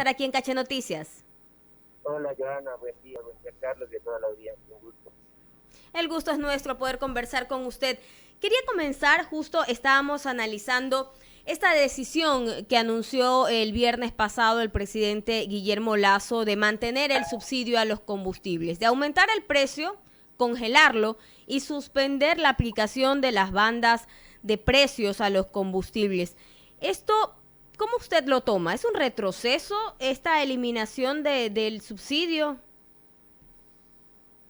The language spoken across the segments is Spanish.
estar aquí en Caché Noticias. Hola, Joana, buen día Carlos y a toda la audiencia, un gusto. El gusto es nuestro poder conversar con usted. Quería comenzar, justo estábamos analizando esta decisión que anunció el viernes pasado el presidente Guillermo Lasso de mantener el subsidio a los combustibles, de aumentar el precio, congelarlo y suspender la aplicación de las bandas de precios a los combustibles. Esto, ¿cómo usted lo toma? ¿Es un retroceso esta eliminación del subsidio?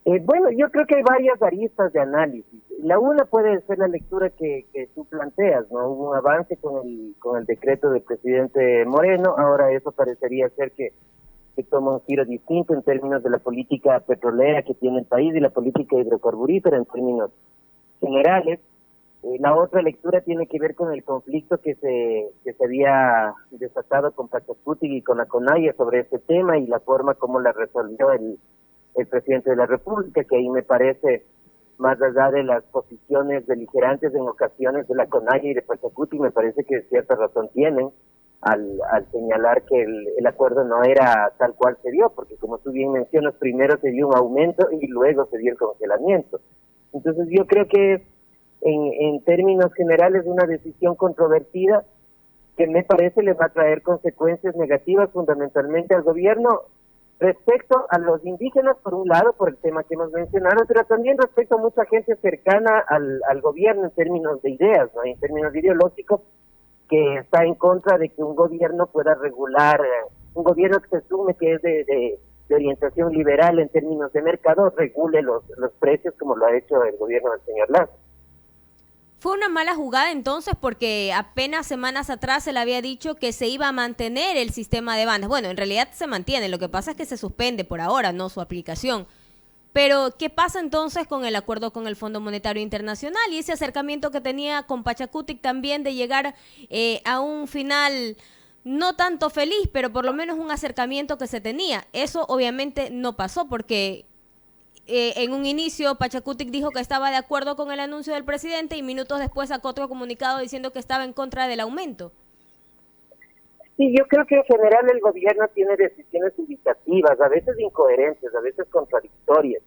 Bueno, yo creo que hay varias aristas de análisis. La una puede ser la lectura que tú planteas, ¿no? Hubo un avance con el decreto del presidente Moreno, ahora eso parecería ser que toma un giro distinto en términos de la política petrolera que tiene el país y la política hidrocarburífera en términos generales. La otra lectura tiene que ver con el conflicto que se había desatado con Pachacuti y con la CONAIE sobre este tema y la forma como la resolvió el presidente de la República, que ahí me parece, más allá de las posiciones beligerantes en ocasiones de la CONAIE y de Pachacuti, me parece que cierta razón tienen al señalar que el acuerdo no era tal cual se dio, porque como tú bien mencionas, primero se dio un aumento y luego se dio el congelamiento. Entonces yo creo que en términos generales una decisión controvertida que me parece le va a traer consecuencias negativas fundamentalmente al gobierno respecto a los indígenas, por un lado, por el tema que hemos mencionado, pero también respecto a mucha gente cercana al gobierno en términos de ideas, ¿no? En términos ideológicos, que está en contra de que un gobierno pueda regular, un gobierno que se asume que es de orientación liberal en términos de mercado, regule los precios como lo ha hecho el gobierno del señor Lasso. Fue una mala jugada entonces porque apenas semanas atrás se le había dicho que se iba a mantener el sistema de bandas. Bueno, en realidad se mantiene, lo que pasa es que se suspende por ahora, no su aplicación. Pero, ¿qué pasa entonces con el acuerdo con el Fondo Monetario Internacional y ese acercamiento que tenía con Pachacutic también de llegar a un final no tanto feliz, pero por lo menos un acercamiento que se tenía? Eso obviamente no pasó porque en un inicio Pachacutic dijo que estaba de acuerdo con el anuncio del presidente y minutos después sacó otro comunicado diciendo que estaba en contra del aumento. Sí, yo creo que en general el gobierno tiene decisiones indicativas, a veces incoherentes, a veces contradictorias.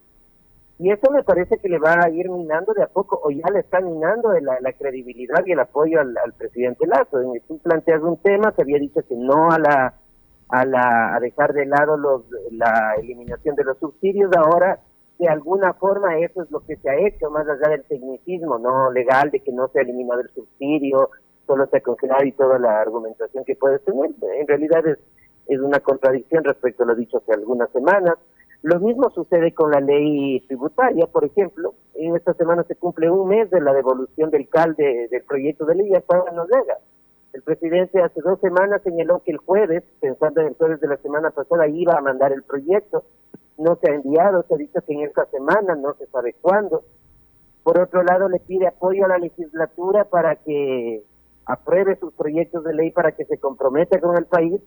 Y eso me parece que le va a ir minando de a poco, o ya le está minando la credibilidad y el apoyo al presidente Lasso. Tú planteas un tema, se había dicho que no a dejar de lado la eliminación de los subsidios, ahora de alguna forma eso es lo que se ha hecho, más allá del tecnicismo no legal de que no se ha eliminado el subsidio, solo se ha congelado y toda la argumentación que puede tener. En realidad es una contradicción respecto a lo dicho hace algunas semanas. Lo mismo sucede con la ley tributaria, por ejemplo. En esta semana se cumple un mes de la devolución del CAL del proyecto de ley y hasta ahora no llega. El presidente hace 2 semanas señaló que el jueves, pensando en el jueves de la semana pasada, iba a mandar el proyecto. No se ha enviado, se ha dicho que en esta semana, no se sabe cuándo. Por otro lado, le pide apoyo a la legislatura para que apruebe sus proyectos de ley, para que se comprometa con el país,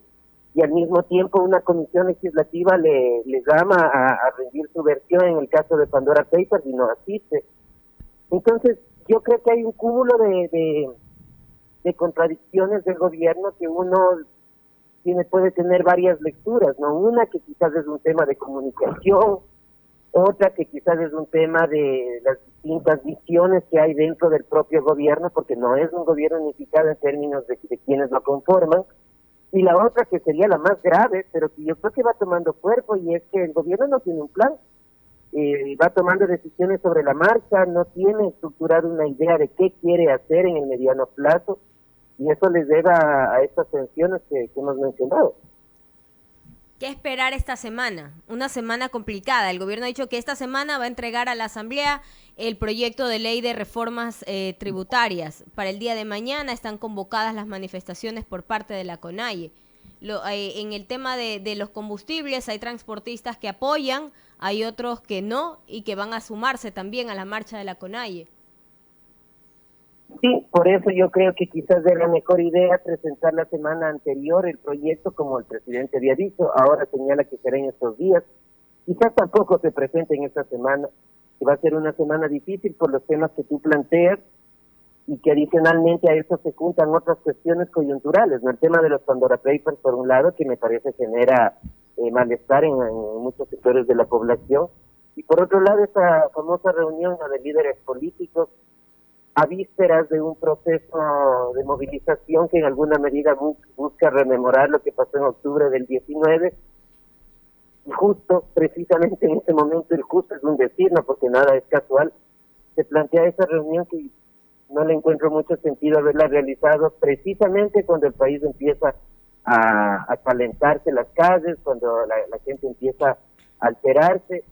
y al mismo tiempo una comisión legislativa le llama a rendir su versión en el caso de Pandora Papers y no asiste. Entonces, yo creo que hay un cúmulo de contradicciones del gobierno que uno puede tener varias lecturas, ¿no? Una que quizás es un tema de comunicación, otra que quizás es un tema de las distintas visiones que hay dentro del propio gobierno, porque no es un gobierno unificado en términos de quienes lo conforman, y la otra que sería la más grave, pero que yo creo que va tomando cuerpo, y es que el gobierno no tiene un plan, va tomando decisiones sobre la marcha, no tiene estructurado una idea de qué quiere hacer en el mediano plazo, y eso les lleva a estas tensiones que hemos mencionado. ¿Qué esperar esta semana? Una semana complicada. El gobierno ha dicho que esta semana va a entregar a la Asamblea el proyecto de ley de reformas tributarias. Para el día de mañana están convocadas las manifestaciones por parte de la CONAIE. En el tema de los combustibles hay transportistas que apoyan, hay otros que no y que van a sumarse también a la marcha de la CONAIE. Sí, por eso yo creo que quizás era mejor idea presentar la semana anterior el proyecto como el presidente había dicho, ahora señala que será en estos días. Quizás tampoco se presente en esta semana, que va a ser una semana difícil por los temas que tú planteas, y que adicionalmente a eso se juntan otras cuestiones coyunturales, ¿no? El tema de los Pandora Papers, por un lado, que me parece genera malestar en muchos sectores de la población, y por otro lado, esa famosa reunión, ¿no?, de líderes políticos a vísperas de un proceso de movilización que en alguna medida busca rememorar lo que pasó en octubre del 19, y justo, precisamente en ese momento, el justo es un decir, no porque nada es casual, se plantea esa reunión que no le encuentro mucho sentido haberla realizado precisamente cuando el país empieza a calentarse las calles, cuando la gente empieza a alterarse.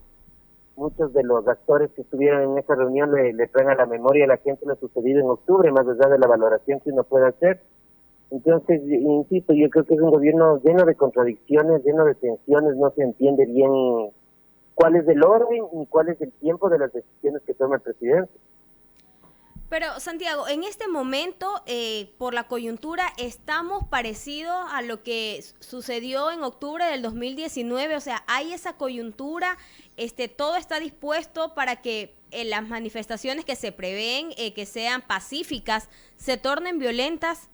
Muchos de los actores que estuvieron en esa reunión le traen a la memoria a la gente lo sucedido en octubre, más allá de la valoración que uno puede hacer. Entonces, insisto, yo creo que es un gobierno lleno de contradicciones, lleno de tensiones, no se entiende bien cuál es el orden y cuál es el tiempo de las decisiones que toma el presidente. Pero, Santiago, en este momento, por la coyuntura, estamos parecidos a lo que sucedió en octubre del 2019, o sea, hay esa coyuntura, todo está dispuesto para que las manifestaciones que se prevén, que sean pacíficas, se tornen violentas.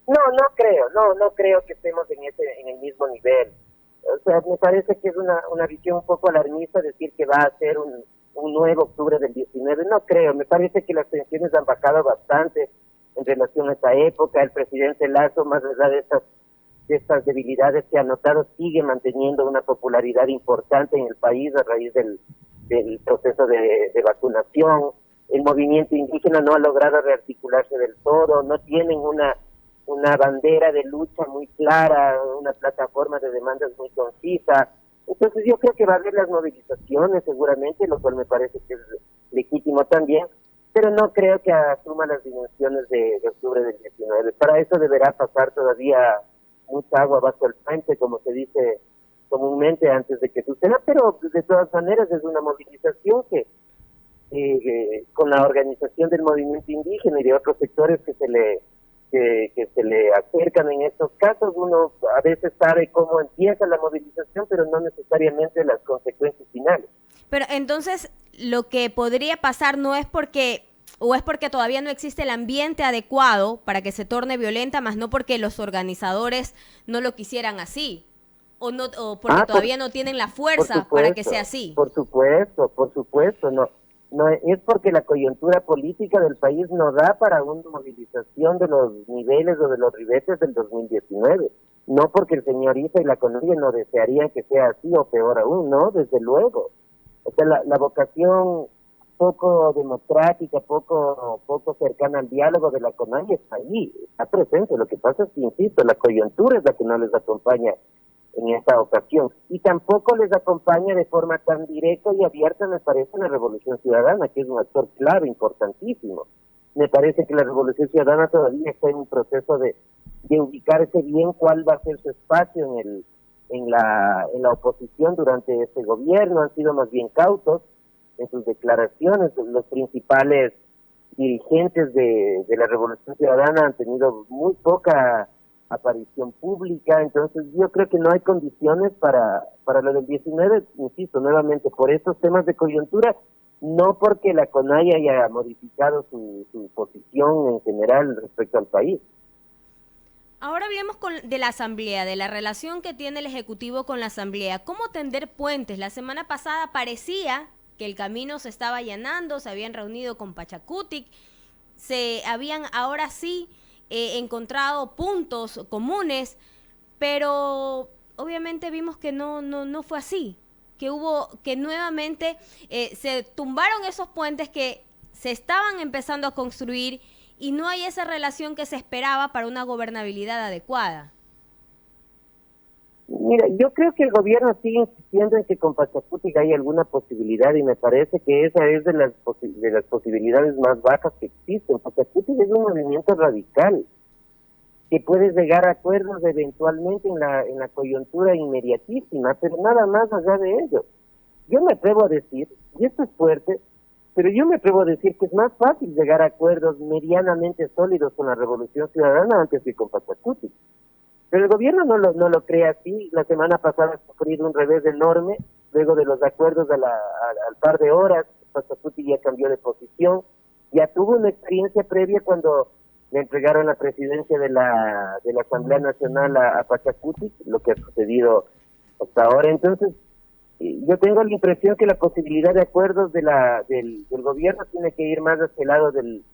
No creo que estemos en el mismo nivel. O sea, me parece que es una visión un poco alarmista decir que va a ser un nuevo octubre del 19. No creo, me parece que las tensiones han bajado bastante en relación a esta época. El presidente Lasso, más allá de estas debilidades que ha notado, sigue manteniendo una popularidad importante en el país a raíz del proceso de vacunación. El movimiento indígena no ha logrado rearticularse del todo, no tienen una bandera de lucha muy clara, una plataforma de demandas muy concisa. Entonces yo creo que va a haber las movilizaciones seguramente, lo cual me parece que es legítimo también, pero no creo que asuma las dimensiones de octubre del 19. Para eso deberá pasar todavía mucha agua bajo el puente, como se dice comúnmente, antes de que suceda, pero de todas maneras es una movilización que con la organización del movimiento indígena y de otros sectores que se le acercan en estos casos, uno a veces sabe cómo empieza la movilización, pero no necesariamente las consecuencias finales. Pero entonces, lo que podría pasar no es porque todavía no existe el ambiente adecuado para que se torne violenta, más no porque los organizadores no lo quisieran así, o porque todavía no tienen la fuerza para que sea así. Por supuesto, no es porque la coyuntura política del país no da para una movilización de los niveles o de los ribetes del 2019, no porque el señor Issa y la CONAIE no desearían que sea así o peor aún, no, desde luego. O sea, la vocación poco democrática, poco cercana al diálogo de la CONAIE está ahí, está presente. Lo que pasa es que, insisto, la coyuntura es la que no les acompaña en esta ocasión, y tampoco les acompaña de forma tan directa y abierta, me parece, la Revolución Ciudadana, que es un actor clave, importantísimo. Me parece que la Revolución Ciudadana todavía está en un proceso de ubicarse bien cuál va a ser su espacio en la oposición durante este gobierno. Han sido más bien cautos en sus declaraciones. Los principales dirigentes de la Revolución Ciudadana han tenido muy poca aparición pública, entonces yo creo que no hay condiciones para lo del 19, insisto, nuevamente, por estos temas de coyuntura, no porque la CONAIE haya modificado su posición en general respecto al país. Ahora hablemos de la Asamblea, de la relación que tiene el Ejecutivo con la Asamblea. ¿Cómo tender puentes? La semana pasada parecía que el camino se estaba allanando, se habían reunido con Pachacutic, se habían ahora sí encontrado puntos comunes, pero obviamente vimos que no fue así, que nuevamente se tumbaron esos puentes que se estaban empezando a construir y no hay esa relación que se esperaba para una gobernabilidad adecuada. Mira, yo creo que el gobierno sigue insistiendo en que con Pachacutic hay alguna posibilidad, y me parece que esa es de las posibilidades más bajas que existen. Pachacutic es un movimiento radical que puede llegar a acuerdos eventualmente en la coyuntura inmediatísima, pero nada más allá de ello. Yo me atrevo a decir, y esto es fuerte, pero yo me atrevo a decir que es más fácil llegar a acuerdos medianamente sólidos con la Revolución Ciudadana antes que con Pachacutic. Pero el gobierno no lo cree así. La semana pasada ha sufrido un revés enorme, luego de los acuerdos al par de horas, Pachacutic ya cambió de posición. Ya tuvo una experiencia previa cuando le entregaron la presidencia de la Asamblea Nacional a Pachacuti, lo que ha sucedido hasta ahora. Entonces, yo tengo la impresión que la posibilidad de acuerdos del gobierno tiene que ir más hacia el lado del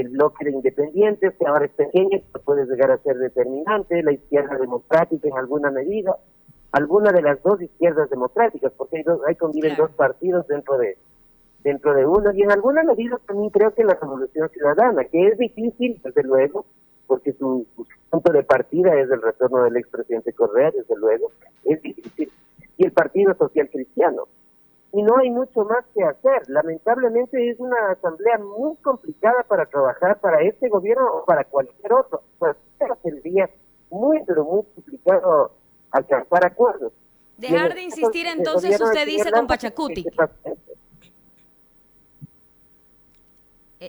bloque de independientes, que ahora es pequeño, pero puede llegar a ser determinante, la izquierda democrática en alguna medida, alguna de las dos izquierdas democráticas, porque hay conviven dos partidos dentro de uno, y en alguna medida también creo que la Revolución Ciudadana, que es difícil, desde luego, porque su punto de partida es el retorno del expresidente Correa, desde luego, es difícil, y el Partido Social Cristiano. Y no hay mucho más que hacer. Lamentablemente es una asamblea muy complicada para trabajar para este gobierno o para cualquier otro. Pues sería muy, pero muy complicado alcanzar acuerdos. Dejar de insistir entonces, usted dice, con Pachacuti.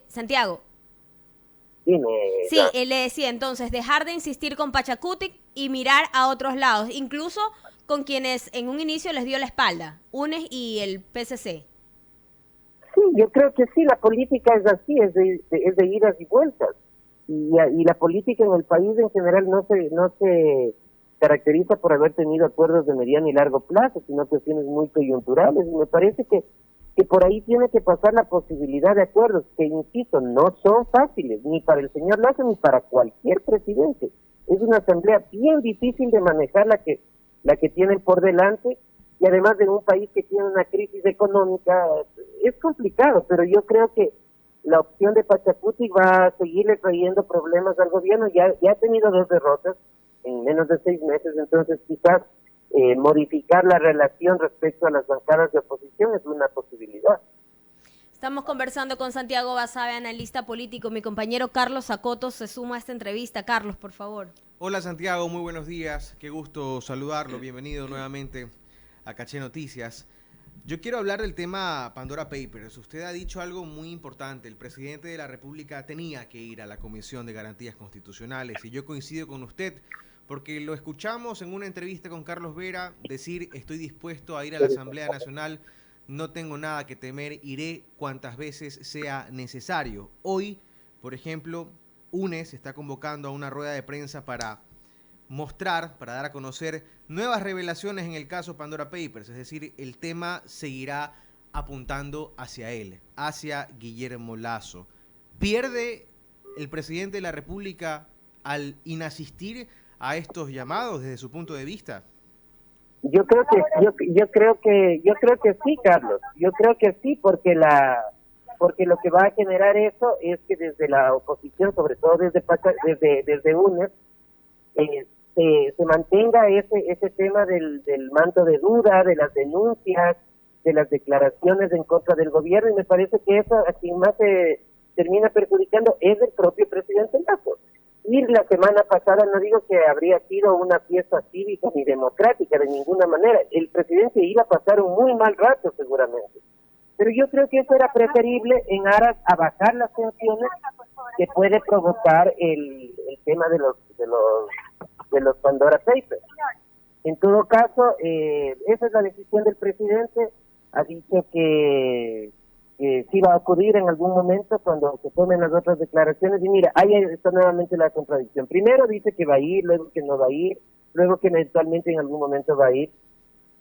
Santiago. Dime. Sí, le decía entonces, dejar de insistir con Pachacuti y mirar a otros lados, incluso con quienes en un inicio les dio la espalda, UNES y el PCC. Sí, yo creo que sí, la política es así, es de idas y vueltas. Y la política en el país en general no se caracteriza por haber tenido acuerdos de mediano y largo plazo, sino cuestiones muy coyunturales. Y me parece que por ahí tiene que pasar la posibilidad de acuerdos, que insisto, no son fáciles, ni para el señor Lazo ni para cualquier presidente. Es una asamblea bien difícil de manejar la que tienen por delante, y además de un país que tiene una crisis económica, es complicado, pero yo creo que la opción de Pachacuti va a seguirle trayendo problemas al gobierno. Ya ha tenido 2 derrotas en menos de 6 meses, entonces quizás modificar la relación respecto a las bancadas de oposición es una posibilidad. Estamos conversando con Santiago Basabe, analista político. Mi compañero Carlos Zacoto se suma a esta entrevista. Carlos, por favor. Hola Santiago, muy buenos días. Qué gusto saludarlo. Bienvenido nuevamente a Caché Noticias. Yo quiero hablar del tema Pandora Papers. Usted ha dicho algo muy importante. El presidente de la República tenía que ir a la Comisión de Garantías Constitucionales, y yo coincido con usted, porque lo escuchamos en una entrevista con Carlos Vera decir: estoy dispuesto a ir a la Asamblea Nacional, no tengo nada que temer, iré cuantas veces sea necesario. Hoy, por ejemplo, UNES está convocando a una rueda de prensa para dar a conocer nuevas revelaciones en el caso Pandora Papers, es decir, el tema seguirá apuntando hacia él, hacia Guillermo Lasso. ¿Pierde el presidente de la República al inasistir a estos llamados desde su punto de vista? Yo creo que sí, Carlos. Yo creo que sí, porque lo que va a generar eso es que desde la oposición, sobre todo desde UNES, se mantenga ese tema del manto de duda, de las denuncias, de las declaraciones en contra del gobierno, y me parece que eso a quien más se termina perjudicando es el propio presidente Lasso. Y la semana pasada no digo que habría sido una fiesta cívica ni democrática de ninguna manera. El presidente iba a pasar un muy mal rato seguramente. Pero yo creo que eso era preferible en aras a bajar las tensiones que puede provocar el tema de los Pandora Papers. En todo caso, esa es la decisión del presidente. Ha dicho que sí va a ocurrir en algún momento cuando se tomen las otras declaraciones. Y mira, ahí está nuevamente la contradicción. Primero dice que va a ir, luego que no va a ir, luego que eventualmente en algún momento va a ir.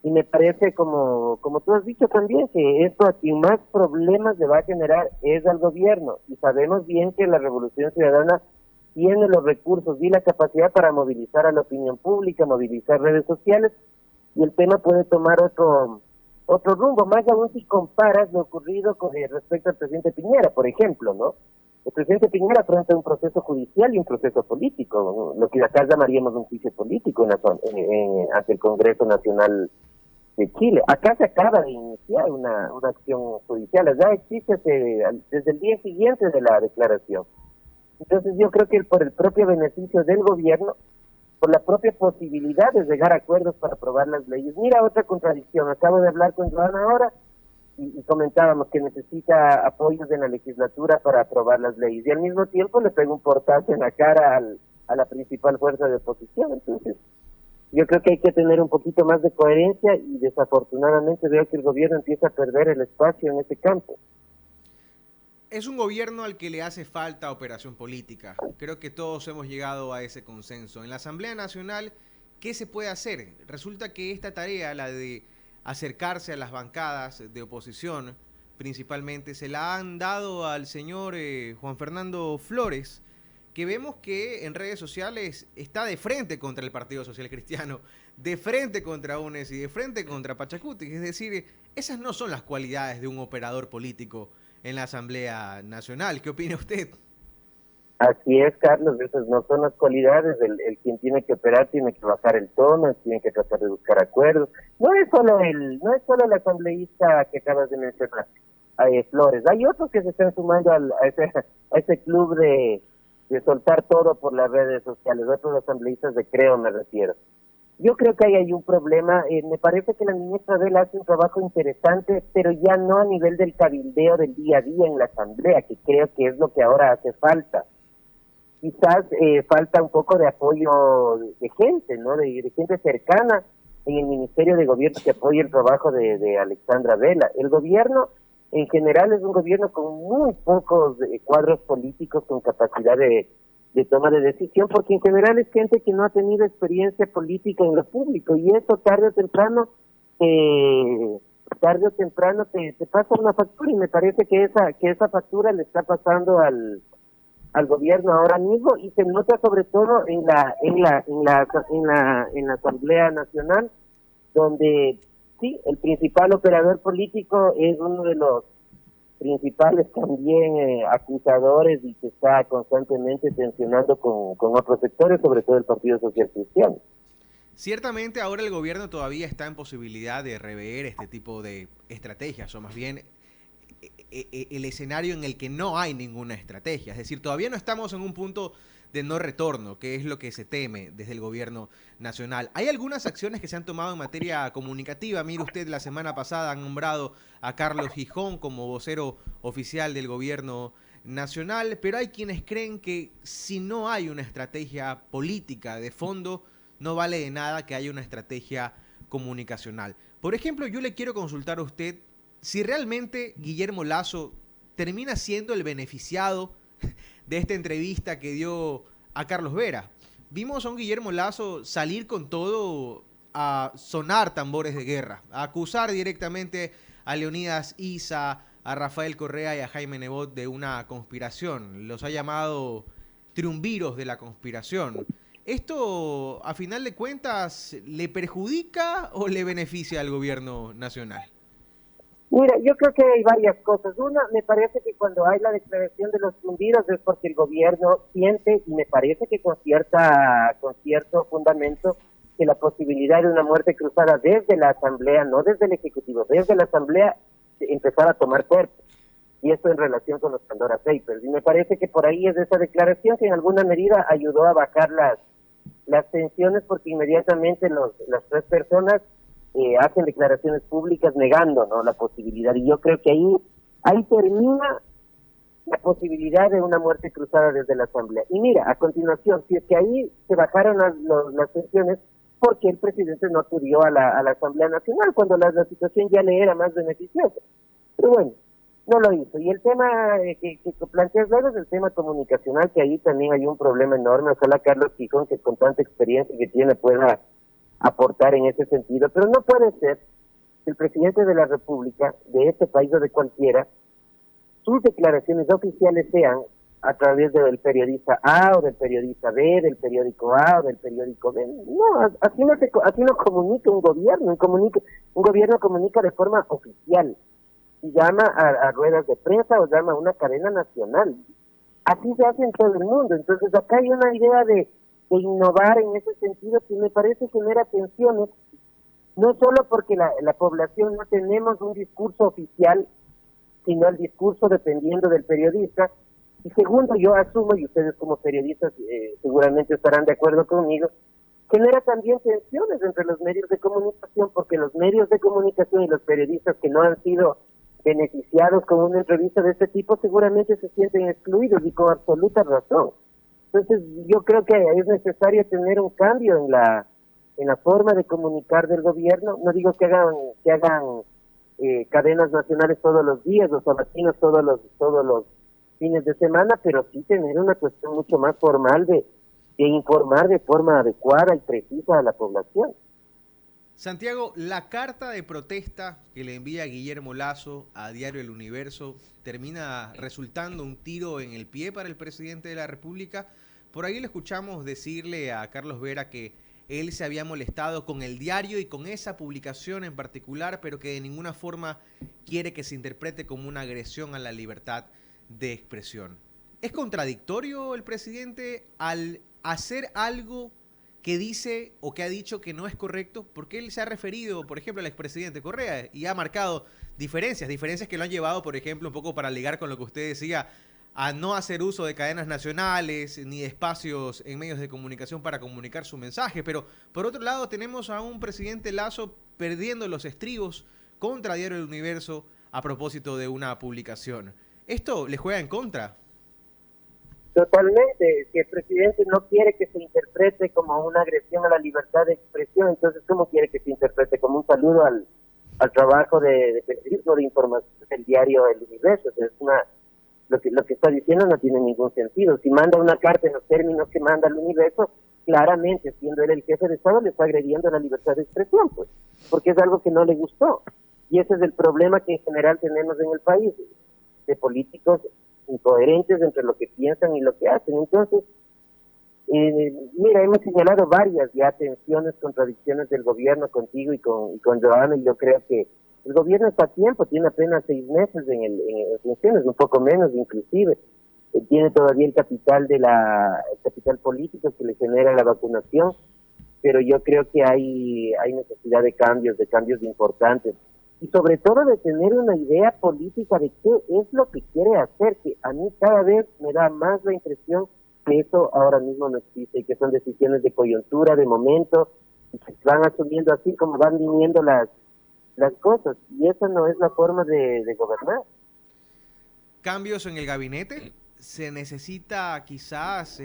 Y me parece, como tú has dicho también, que esto a quien más problemas le va a generar es al gobierno. Y sabemos bien que la Revolución Ciudadana tiene los recursos y la capacidad para movilizar a la opinión pública, movilizar redes sociales, y el tema puede tomar otro rumbo, más aún si comparas lo ocurrido con respecto al presidente Piñera, por ejemplo, ¿no? El presidente Piñera afronta un proceso judicial y un proceso político, ¿no? Lo que acá llamaríamos un juicio político ante el Congreso Nacional de Chile. Acá se acaba de iniciar una acción judicial, allá existe desde el día siguiente de la declaración. Entonces yo creo que por el propio beneficio del gobierno, por la propia posibilidad de llegar a acuerdos para aprobar las leyes. Mira, otra contradicción. Acabo de hablar con Joana ahora y comentábamos que necesita apoyos en la legislatura para aprobar las leyes. Y al mismo tiempo le pega un portazo en la cara a la principal fuerza de oposición. Entonces, yo creo que hay que tener un poquito más de coherencia, y desafortunadamente veo que el gobierno empieza a perder el espacio en ese campo. Es un gobierno al que le hace falta operación política. Creo que todos hemos llegado a ese consenso. En la Asamblea Nacional, ¿qué se puede hacer? Resulta que esta tarea, la de acercarse a las bancadas de oposición, principalmente, se la han dado al señor Juan Fernando Flores, que vemos que en redes sociales está de frente contra el Partido Social Cristiano, de frente contra UNES y de frente contra Pachacuti. Es decir, esas no son las cualidades de un operador político en la Asamblea Nacional. ¿Qué opina usted? Así es, Carlos, esas no son las cualidades. El quien tiene que operar tiene que bajar el tono, tiene que tratar de buscar acuerdos. No es solo el asambleísta que acabas de mencionar, Flores. Hay otros que se están sumando a ese club de soltar todo por las redes sociales, otros asambleístas de Creo me refiero. Yo creo que ahí hay un problema. Me parece que la ministra Vela hace un trabajo interesante, pero ya no a nivel del cabildeo del día a día en la asamblea, que creo que es lo que ahora hace falta. Quizás falta un poco de apoyo de gente, ¿no? De gente cercana en el Ministerio de Gobierno que apoye el trabajo de Alexandra Vela. El gobierno en general es un gobierno con muy pocos cuadros políticos con capacidad de toma de decisión, porque en general es gente que no ha tenido experiencia política en lo público, y eso tarde o temprano te pasa una factura, y me parece que esa factura le está pasando al gobierno ahora mismo, y se nota sobre todo en la Asamblea Nacional, donde sí, el principal operador político es uno de los principales también acusadores, y que está constantemente tensionando con otros sectores, sobre todo el Partido Social Cristiano. Ciertamente ahora el gobierno todavía está en posibilidad de rever este tipo de estrategias, o más bien el escenario en el que no hay ninguna estrategia. Es decir, todavía no estamos en un punto de no retorno, que es lo que se teme desde el gobierno nacional. Hay algunas acciones que se han tomado en materia comunicativa. Mire usted, la semana pasada han nombrado a Carlos Gijón como vocero oficial del gobierno nacional, pero hay quienes creen que si no hay una estrategia política de fondo, no vale de nada que haya una estrategia comunicacional. Por ejemplo, yo le quiero consultar a usted si realmente Guillermo Lasso termina siendo el beneficiado de esta entrevista que dio a Carlos Vera. Vimos a un Guillermo Lasso salir con todo a sonar tambores de guerra, a acusar directamente a Leonidas Issa, a Rafael Correa y a Jaime Nebot de una conspiración. Los ha llamado triunviros de la conspiración. ¿Esto, a final de cuentas, le perjudica o le beneficia al gobierno nacional? Mira, yo creo que hay varias cosas. Una, me parece que cuando hay la declaración de los hundidos es porque el gobierno siente, y me parece que con cierto fundamento, que la posibilidad de una muerte cruzada desde la Asamblea, no desde el Ejecutivo, desde la Asamblea, empezar a tomar cuerpo. Y esto en relación con los Pandora Papers. Y me parece que por ahí es esa declaración que en alguna medida ayudó a bajar las tensiones, porque inmediatamente las tres personas hacen declaraciones públicas negando, ¿no?, la posibilidad, y yo creo que ahí termina la posibilidad de una muerte cruzada desde la Asamblea. Y mira, a continuación, si es que ahí se bajaron las tensiones, ¿por qué el presidente no acudió a la Asamblea Nacional cuando la situación ya le era más beneficiosa? Pero bueno, no lo hizo. Y el tema que planteas luego es el tema comunicacional, que ahí también hay un problema enorme. Ojalá Carlos Gijón, que con tanta experiencia que tiene, pueda aportar en ese sentido, pero no puede ser que el presidente de la República, de este país o de cualquiera, sus declaraciones oficiales sean a través del periodista A o del periodista B, del periódico A o del periódico B. No, así no comunica un gobierno. Un gobierno comunica de forma oficial y llama a ruedas de prensa o llama a una cadena nacional. Así se hace en todo el mundo. Entonces acá hay una idea de innovar en ese sentido que me parece genera tensiones, no solo porque la población no tenemos un discurso oficial, sino el discurso dependiendo del periodista. Y segundo, yo asumo, y ustedes como periodistas seguramente estarán de acuerdo conmigo, genera también tensiones entre los medios de comunicación, porque los medios de comunicación y los periodistas que no han sido beneficiados con una entrevista de este tipo seguramente se sienten excluidos, y con absoluta razón. Entonces yo creo que es necesario tener un cambio en la forma de comunicar del gobierno. No digo que hagan cadenas nacionales todos los días, los sabatinos todos los fines de semana, pero sí tener una cuestión mucho más formal de informar de forma adecuada y precisa a la población. Santiago, la carta de protesta que le envía Guillermo Lasso a Diario El Universo termina resultando un tiro en el pie para el presidente de la República. Por ahí le escuchamos decirle a Carlos Vera que él se había molestado con el diario y con esa publicación en particular, pero que de ninguna forma quiere que se interprete como una agresión a la libertad de expresión. ¿Es contradictorio el presidente al hacer algo que dice o que ha dicho que no es correcto? Porque él se ha referido, por ejemplo, al expresidente Correa y ha marcado diferencias que lo han llevado, por ejemplo, un poco para ligar con lo que usted decía, a no hacer uso de cadenas nacionales ni de espacios en medios de comunicación para comunicar su mensaje. Pero por otro lado tenemos a un presidente Lasso perdiendo los estribos contra Diario del Universo a propósito de una publicación. ¿Esto le juega en contra? Totalmente. Si el presidente no quiere que se interprete como una agresión a la libertad de expresión, entonces ¿cómo quiere que se interprete? Como un saludo al trabajo de periodismo de información del diario El Universo. Es lo que está diciendo no tiene ningún sentido. Si manda una carta en los términos que manda El Universo, claramente, siendo él el jefe de Estado, le está agrediendo la libertad de expresión, pues, porque es algo que no le gustó. Y ese es el problema que en general tenemos en el país, de políticos incoherentes entre lo que piensan y lo que hacen. Entonces, mira, hemos señalado varias ya tensiones, contradicciones del gobierno contigo y con Joana, y yo creo que el gobierno está a tiempo, tiene apenas 6 meses en funciones, un poco menos inclusive. Tiene todavía el capital político que le genera la vacunación, pero yo creo que hay necesidad de cambios importantes. Y sobre todo de tener una idea política de qué es lo que quiere hacer, que a mí cada vez me da más la impresión que eso ahora mismo no existe y que son decisiones de coyuntura, de momento, y que se van asumiendo así como van viniendo las cosas, y esa no es la forma de gobernar. ¿Cambios en el gabinete? ¿Se necesita quizás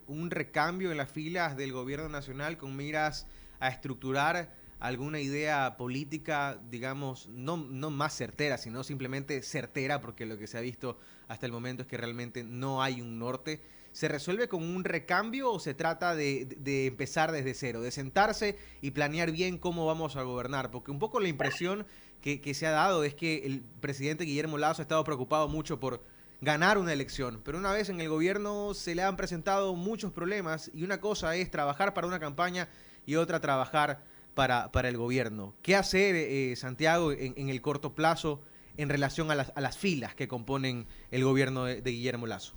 un recambio en las filas del gobierno nacional con miras a estructurar alguna idea política, digamos, no más certera, sino simplemente certera, porque lo que se ha visto hasta el momento es que realmente no hay un norte? ¿Se resuelve con un recambio o se trata de empezar desde cero, de sentarse y planear bien cómo vamos a gobernar? Porque un poco la impresión que se ha dado es que el presidente Guillermo Lasso ha estado preocupado mucho por ganar una elección, pero una vez en el gobierno se le han presentado muchos problemas y una cosa es trabajar para una campaña y otra trabajar para el gobierno. ¿Qué hacer, Santiago, en el corto plazo en relación a las filas que componen el gobierno de Guillermo Lasso?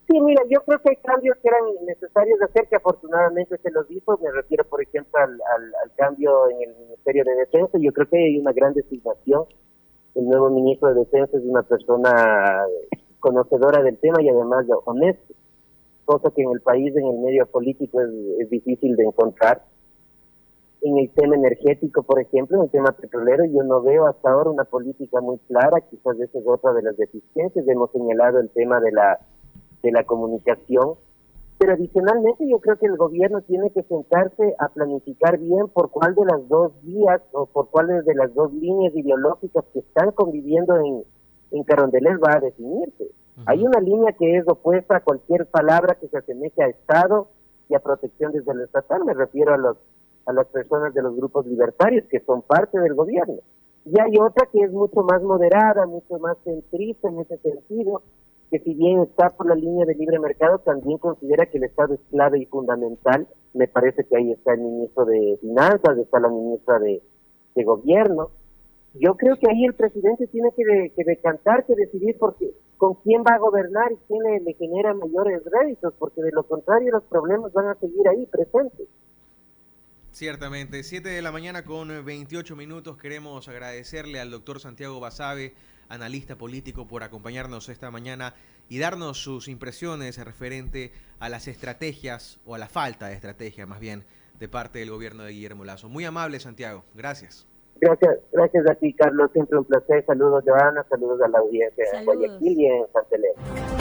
Sí, mira, yo creo que hay cambios que eran necesarios de hacer, que afortunadamente se los hizo. Me refiero, por ejemplo, al cambio en el Ministerio de Defensa. Yo creo que hay una gran designación. El nuevo ministro de Defensa es una persona conocedora del tema y además honesto, cosa que en el país, en el medio político, es difícil de encontrar. En el tema energético, por ejemplo, en el tema petrolero, yo no veo hasta ahora una política muy clara. Quizás esa es otra de las deficiencias. Hemos señalado el tema de la comunicación, pero adicionalmente yo creo que el gobierno tiene que sentarse a planificar bien por cuál de las dos vías o por cuáles de las dos líneas ideológicas que están conviviendo en Carondelet va a definirse. Hay una línea que es opuesta a cualquier palabra que se asemeje a Estado y a protección desde lo estatal. Me refiero a las personas de los grupos libertarios que son parte del gobierno. Y hay otra que es mucho más moderada, mucho más centrista en ese sentido, que si bien está por la línea de libre mercado, también considera que el Estado es clave y fundamental. Me parece que ahí está el ministro de Finanzas, está la ministra de Gobierno. Yo creo que ahí el presidente tiene que decantar, que decidir porque con quién va a gobernar y quién le genera mayores réditos, porque de lo contrario los problemas van a seguir ahí presentes. Ciertamente, 7 de la mañana con 28 minutos. Queremos agradecerle al doctor Santiago Basabe, analista político, por acompañarnos esta mañana y darnos sus impresiones referente a las estrategias, o a la falta de estrategia más bien, de parte del gobierno de Guillermo Lasso. Muy amable, Santiago. Gracias. Gracias a ti, Carlos. Siempre un placer. Saludos, Joana. Saludos a la audiencia en Guayaquil y en San Telmo.